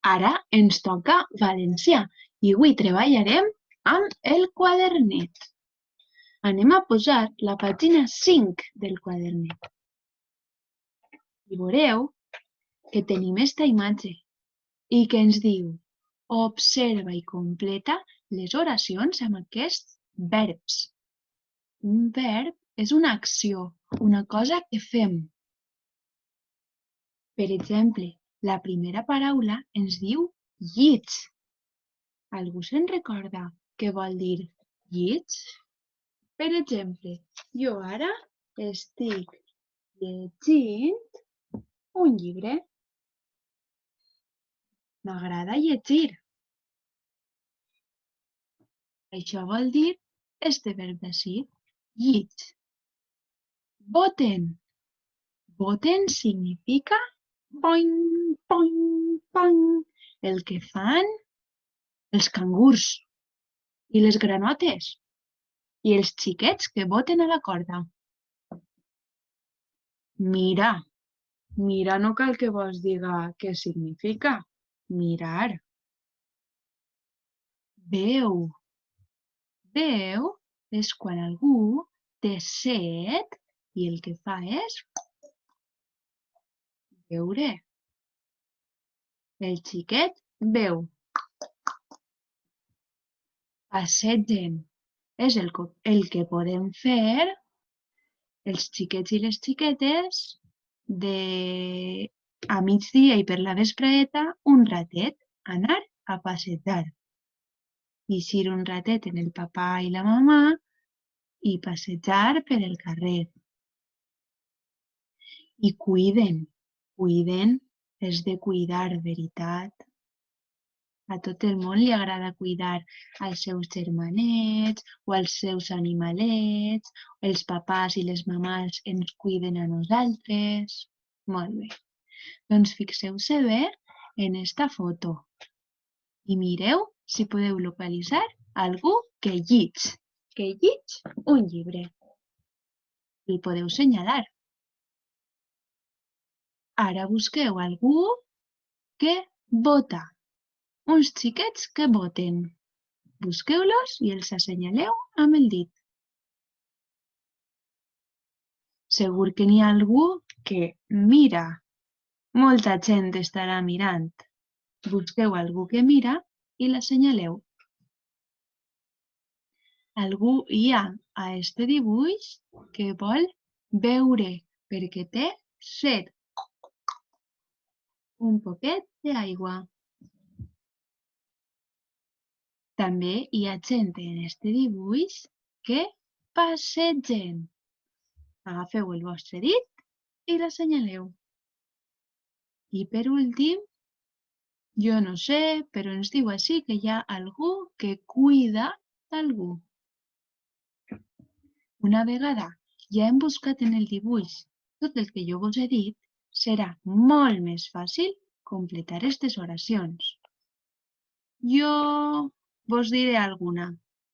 Ara ens toca valencià i avui treballarem amb el quadernet. Anem a posar la pàgina 5 del quadernet. I veureu que tenim esta imatge i que ens diu observa i completa les oracions amb aquests verbs. Un verb és una acció, una cosa que fem. Per exemple, la primera paraula ens diu llits. Algú se'n recorda què vol dir llits? Per exemple, jo ara estic llegint un llibre. M'agrada llegir. Això vol dir este verb d'ací, llits. Voten. Voten significa poing, poing, pang, el que fan els cangurs i les granotes i els xiquets que boten a la corda. Mira. Mira no cal que vos diga què significa. Mirar. Veu. Veu és quan algú té set i el que fa és veure. El xiquet veu. Passegen. És el que podem fer els xiquets i les xiquetes a migdia i per la vespreta un ratet, anar a passejar. Eixir un ratet en el papà i la mamà i passejar per el carrer. I cuiden. Cuiden és de cuidar, veritat. A tot el món li agrada cuidar als seus germanets o als seus animalets. Els papàs i les mamàs ens cuiden a nosaltres. Molt bé. Doncs fixeu-se bé en esta foto i mireu si podeu localitzar algú que llig un llibre. El podeu senyalar. Ara busqueu algú que vota. Uns xiquets que voten. Busqueu-los i els assenyaleu amb el dit. Segur que n'hi ha algú que mira. Molta gent estarà mirant. Busqueu algú que mira i l'assenyaleu. Algú hi ha a este dibuix que vol beure perquè té set. Un poquet d'aigua. També hi ha gent en este dibuix que passegen. Agafeu el vostre dit i l'assenyaleu. I per últim, jo no sé, però ens diu així que hi ha algú que cuida d'algú. Una vegada ja hem buscat en el dibuix tot el que jo vos he dit, serà molt més fàcil completar aquestes oracions. Jo vos diré alguna,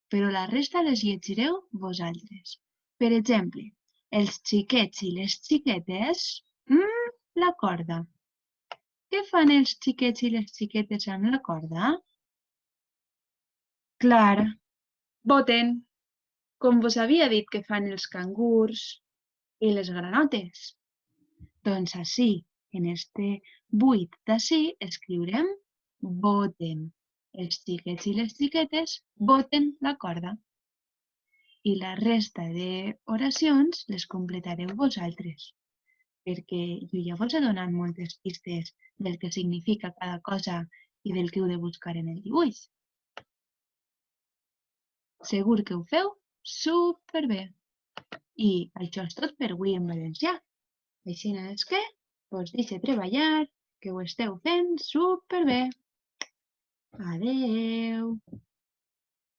però la resta les llegireu vosaltres. Per exemple, els xiquets i les xiquetes, la corda. Què fan els xiquets i les xiquetes amb la corda? Clar, voten, com vos havia dit que fan els cangurs i les granotes. Doncs ací, en este buit d'ací, escriurem voten. Els xiquets i les xiquetes voten la corda. I la resta d'oracions les completareu vosaltres, perquè jo ja vos he donat moltes pistes del que significa cada cosa i del que heu de buscar en el dibuix. Segur que ho feu superbé. I això és tot per avui en valencià. Així és que vos deixo treballar, que ho esteu fent superbé. Adeu!